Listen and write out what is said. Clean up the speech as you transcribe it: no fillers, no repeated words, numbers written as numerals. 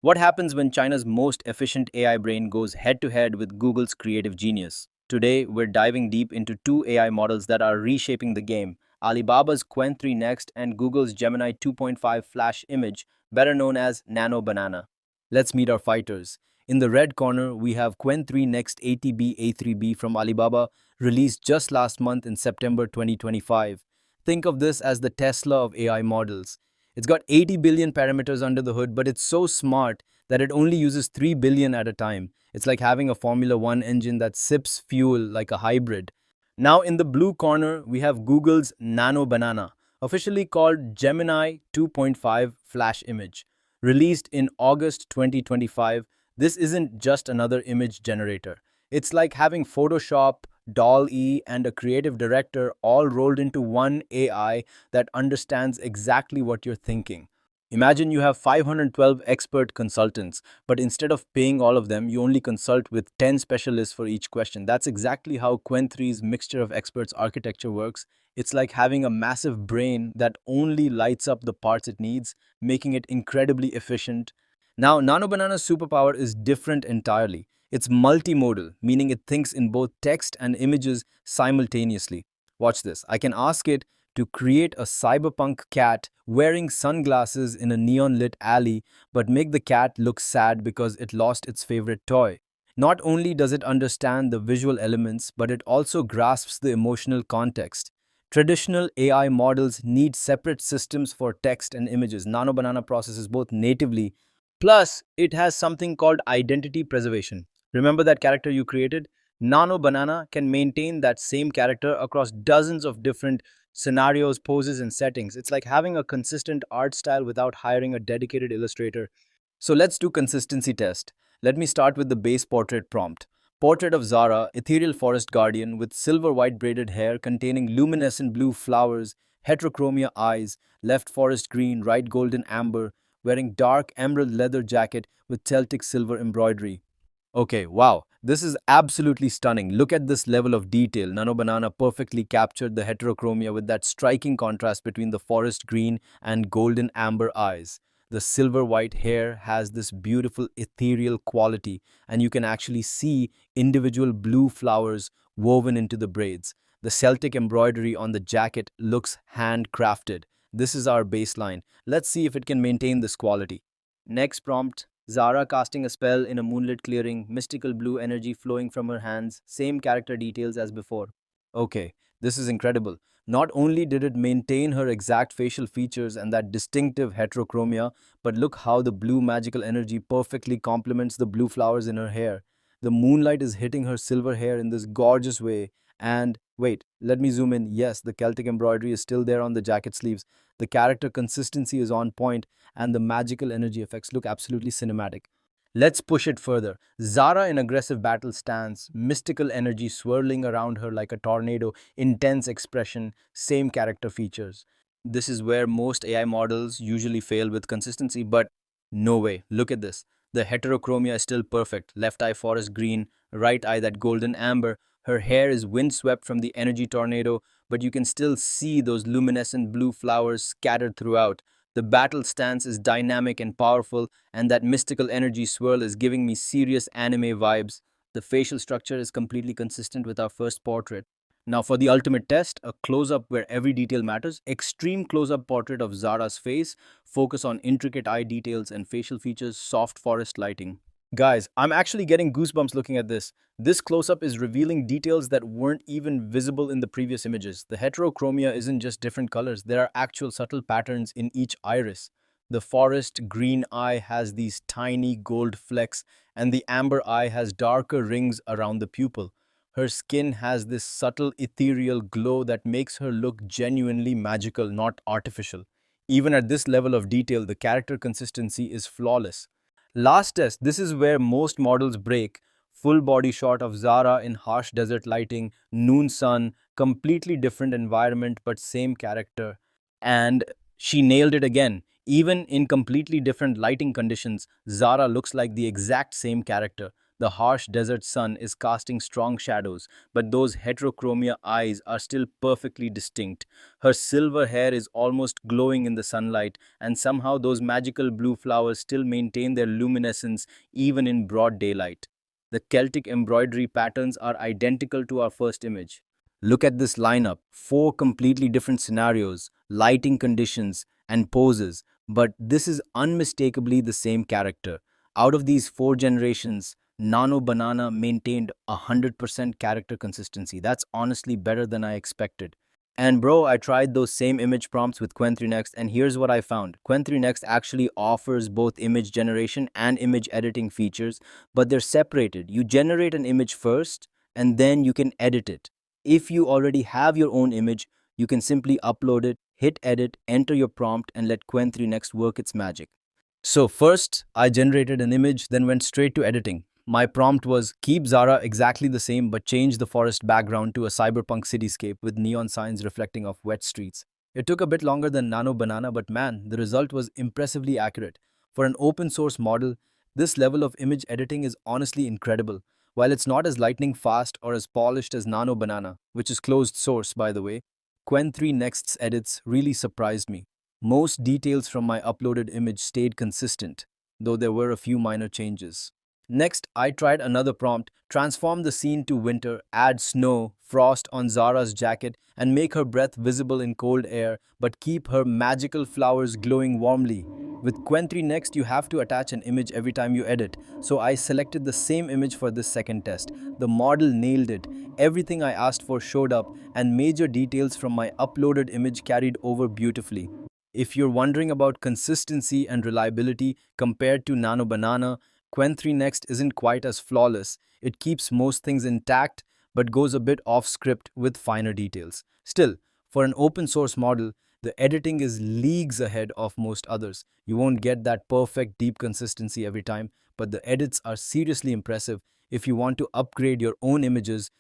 What happens when China's most efficient AI brain goes head to head with Google's creative genius? Today, we're diving deep into two AI models that are reshaping the game: Alibaba's Qwen3-Next and Google's Gemini 2.5 Flash Image, better known as Nano Banana. Let's meet our fighters. In the red corner, we have Qwen3-Next ATB A3B from Alibaba, released just last month in September 2025. Think of this as the Tesla of AI models. It's got 80 billion parameters under the hood, but it's so smart that it only uses 3 billion at a time. It's like having a Formula One engine that sips fuel like a hybrid. Now, in the blue corner, we have Google's Nano Banana, officially called Gemini 2.5 Flash Image. Released in August 2025, this isn't just another image generator. It's like having Photoshop, DALL-E, and a creative director all rolled into one AI that understands exactly what you're thinking. Imagine you have 512 expert consultants, but instead of paying all of them, you only consult with 10 specialists for each question. That's exactly how Qwen3's mixture of experts architecture works. It's like having a massive brain that only lights up the parts it needs, making it incredibly efficient. Now, Nano Banana's superpower is different entirely. It's multimodal, meaning it thinks in both text and images simultaneously. Watch this. I can ask it to create a cyberpunk cat wearing sunglasses in a neon lit alley, but make the cat look sad because it lost its favorite toy. Not only does it understand the visual elements, but it also grasps the emotional context. Traditional AI models need separate systems for text and images. Nano Banana processes both natively. Plus, it has something called identity preservation. Remember that character you created? Nano Banana can maintain that same character across dozens of different scenarios, poses, and settings. It's like having a consistent art style without hiring a dedicated illustrator. So let's do consistency test. Let me start with the base portrait prompt. Portrait of Zara, ethereal forest guardian with silver white braided hair containing luminescent blue flowers, heterochromia eyes, left forest green, right golden amber, wearing dark emerald leather jacket with Celtic silver embroidery. Okay, wow. This is absolutely stunning. Look at this level of detail. Nano Banana perfectly captured the heterochromia with that striking contrast between the forest green and golden amber eyes. The silver white hair has this beautiful ethereal quality, and you can actually see individual blue flowers woven into the braids. The Celtic embroidery on the jacket looks handcrafted. This is our baseline. Let's see if it can maintain this quality. Next prompt: Zara casting a spell in a moonlit clearing, mystical blue energy flowing from her hands, same character details as before. Okay, this is incredible. Not only did it maintain her exact facial features and that distinctive heterochromia, but look how the blue magical energy perfectly complements the blue flowers in her hair. The moonlight is hitting her silver hair in this gorgeous way. And wait, let me zoom in. Yes, the Celtic embroidery is still there on the jacket sleeves. The character consistency is on point, and the magical energy effects look absolutely cinematic. Let's push it further. Zara in aggressive battle stance, mystical energy swirling around her like a tornado, intense expression, same character features. This is where most AI models usually fail with consistency, but no way. Look at this. The heterochromia is still perfect. Left eye forest green, right eye that golden amber. Her hair is windswept from the energy tornado, but you can still see those luminescent blue flowers scattered throughout. The battle stance is dynamic and powerful, and that mystical energy swirl is giving me serious anime vibes. The facial structure is completely consistent with our first portrait. Now, for the ultimate test, a close up where every detail matters, extreme close up portrait of Zara's face, focus on intricate eye details and facial features, soft forest lighting. Guys, I'm actually getting goosebumps looking at this. This close up is revealing details that weren't even visible in the previous images. The heterochromia isn't just different colors, there are actual subtle patterns in each iris. The forest green eye has these tiny gold flecks, and the amber eye has darker rings around the pupil. Her skin has this subtle ethereal glow that makes her look genuinely magical, not artificial. Even at this level of detail, the character consistency is flawless. Last test, this is where most models break. Full body shot of Zara in harsh desert lighting, noon sun, completely different environment but same character. And she nailed it again. Even in completely different lighting conditions, Zara looks like the exact same character. The harsh desert sun is casting strong shadows, but those heterochromia eyes are still perfectly distinct. Her silver hair is almost glowing in the sunlight, and somehow those magical blue flowers still maintain their luminescence even in broad daylight. The Celtic embroidery patterns are identical to our first image. Look at this lineup, four completely different scenarios, lighting conditions, and poses, but this is unmistakably the same character. Out of these four generations, Nano Banana maintained 100% character consistency. That's honestly better than I expected. And bro, I tried those same image prompts with Qwen3-Next, and here's what I found. Qwen3-Next actually offers both image generation and image editing features, but they're separated. You generate an image first, and then you can edit it. If you already have your own image, you can simply upload it, hit edit, enter your prompt, and let Qwen3-Next work its magic. So first, I generated an image, then went straight to editing. My prompt was keep Zara exactly the same but change the forest background to a cyberpunk cityscape with neon signs reflecting off wet streets. It took a bit longer than Nano Banana, but man, the result was impressively accurate. For an open source model, this level of image editing is honestly incredible. While it's not as lightning fast or as polished as Nano Banana, which is closed source by the way, Qwen3-Next's edits really surprised me. Most details from my uploaded image stayed consistent, though there were a few minor changes. Next, I tried another prompt, transform the scene to winter, add snow, frost on Zara's jacket, and make her breath visible in cold air, but keep her magical flowers glowing warmly. With Qwen3-Next, you have to attach an image every time you edit, so I selected the same image for this second test. The model nailed it. Everything I asked for showed up, and major details from my uploaded image carried over beautifully. If you're wondering about consistency and reliability compared to Nano Banana, Qwen3-Next isn't quite as flawless. It keeps most things intact but goes a bit off script with finer details. Still, for an open source model, the editing is leagues ahead of most others. You won't get that perfect deep consistency every time, but the edits are seriously impressive. If you want to upgrade your own images,